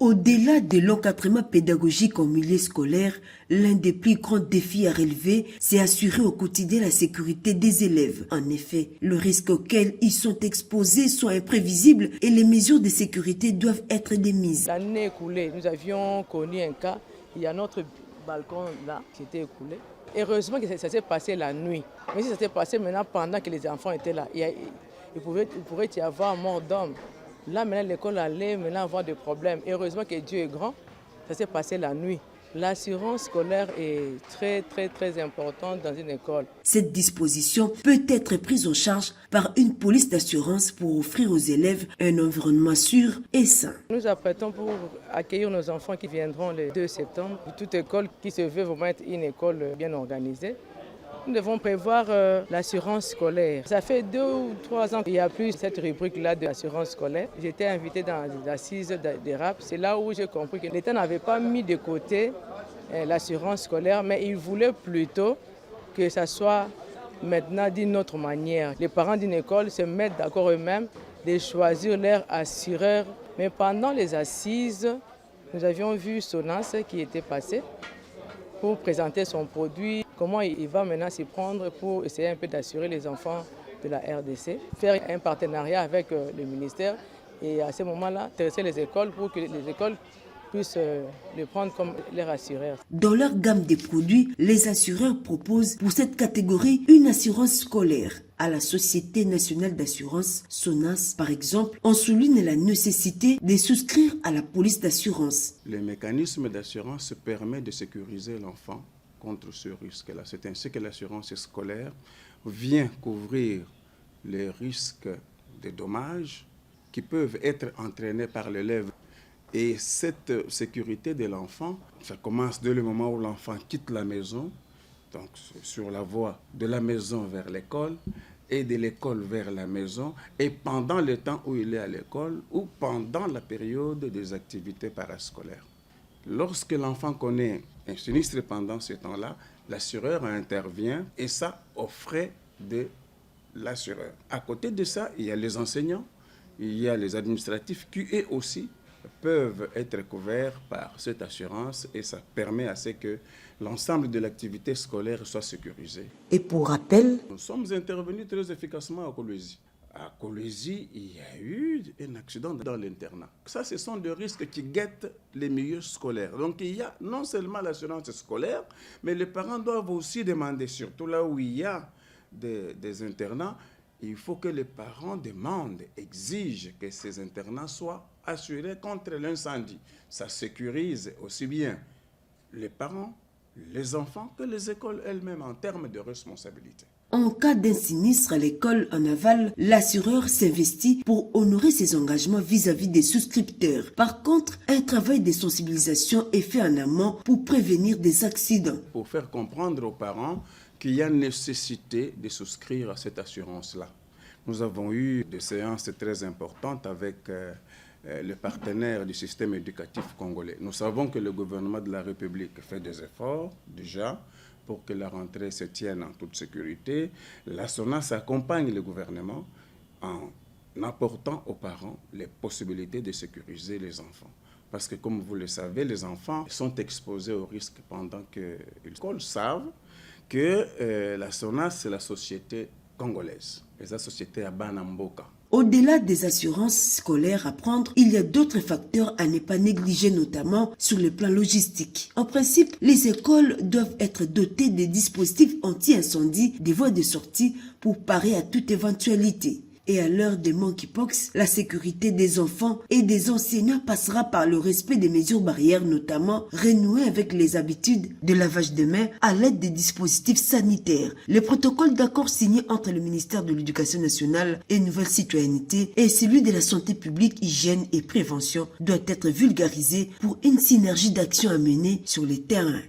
Au-delà de l'encadrement pédagogique en milieu scolaire, l'un des plus grands défis à relever, c'est assurer au quotidien la sécurité des élèves. En effet, le risque auquel ils sont exposés sont imprévisibles et les mesures de sécurité doivent être démises. L'année écoulée, nous avions connu un cas, il y a notre balcon là qui était écoulé. Heureusement que ça s'est passé la nuit. Mais si ça s'est passé maintenant pendant que les enfants étaient là, il pourrait y avoir mort d'homme. Là, maintenant, l'école allait maintenant avoir des problèmes. Heureusement que Dieu est grand, ça s'est passé la nuit. L'assurance scolaire est très importante dans une école. Cette disposition peut être prise en charge par une police d'assurance pour offrir aux élèves un environnement sûr et sain. Nous apprêtons pour accueillir nos enfants qui viendront le 2 septembre. Toute école qui se veut vraiment être une école bien organisée. Nous devons prévoir l'assurance scolaire. Ça fait 2 ou 3 ans qu'il n'y a plus cette rubrique-là de l'assurance scolaire. J'étais invité dans les assises des RAP. C'est là où j'ai compris que l'État n'avait pas mis de côté l'assurance scolaire, mais il voulait plutôt que ça soit maintenant d'une autre manière. Les parents d'une école se mettent d'accord eux-mêmes de choisir leur assureur. Mais pendant les assises, nous avions vu Sonas qui était passé pour présenter son produit, comment il va maintenant s'y prendre pour essayer un peu d'assurer les enfants de la RDC, faire un partenariat avec le ministère et à ce moment-là, intéresser les écoles pour que les écoles puissent le prendre comme leur assureur. Dans leur gamme de produits, les assureurs proposent pour cette catégorie une assurance scolaire. À la Société nationale d'assurance, SONAS, par exemple, on souligne la nécessité de souscrire à la police d'assurance. Le mécanisme d'assurance permet de sécuriser l'enfant contre ce risque-là. C'est ainsi que l'assurance scolaire vient couvrir les risques de dommages qui peuvent être entraînés par l'élève. Et cette sécurité de l'enfant, ça commence dès le moment où l'enfant quitte la maison, donc sur la voie de la maison vers l'école et de l'école vers la maison, et pendant le temps où il est à l'école ou pendant la période des activités parascolaires. Lorsque l'enfant connaît un sinistre pendant ce temps-là, l'assureur intervient et ça aux frais de l'assureur. À côté de ça, il y a les enseignants, il y a les administratifs qui eux aussi peuvent être couverts par cette assurance et ça permet à ce que l'ensemble de l'activité scolaire soit sécurisé. Et pour rappel, nous sommes intervenus très efficacement à Kolwezi. À Kolwezi, il y a eu un accident dans l'internat. Ça, ce sont des risques qui guettent les milieux scolaires. Donc, il y a non seulement l'assurance scolaire, mais les parents doivent aussi demander, surtout là où il y a des internats, il faut que les parents demandent, exigent que ces internats soient assurés contre l'incendie. Ça sécurise aussi bien les parents, les enfants que les écoles elles-mêmes en termes de responsabilité. En cas d'un sinistre à l'école en aval, l'assureur s'investit pour honorer ses engagements vis-à-vis des souscripteurs. Par contre, un travail de sensibilisation est fait en amont pour prévenir des accidents. Pour faire comprendre aux parents qu'il y a nécessité de souscrire à cette assurance-là. Nous avons eu des séances très importantes avec les partenaires du système éducatif congolais. Nous savons que le gouvernement de la République fait des efforts déjà pour que la rentrée se tienne en toute sécurité. La SONAS accompagne le gouvernement en apportant aux parents les possibilités de sécuriser les enfants. Parce que comme vous le savez, les enfants sont exposés au risque pendant que ils savent que la SONAS, c'est la société congolaise, et la société à Banamboka. Au-delà des assurances scolaires à prendre, il y a d'autres facteurs à ne pas négliger, notamment sur le plan logistique. En principe, les écoles doivent être dotées de dispositifs anti-incendie, des voies de sortie pour parer à toute éventualité. Et à l'heure des monkeypox, la sécurité des enfants et des enseignants passera par le respect des mesures barrières, notamment renouer avec les habitudes de lavage de mains à l'aide des dispositifs sanitaires. Le protocole d'accord signé entre le ministère de l'Éducation nationale et Nouvelle Citoyenneté et celui de la santé publique, hygiène et prévention doit être vulgarisé pour une synergie d'action à mener sur les terrains.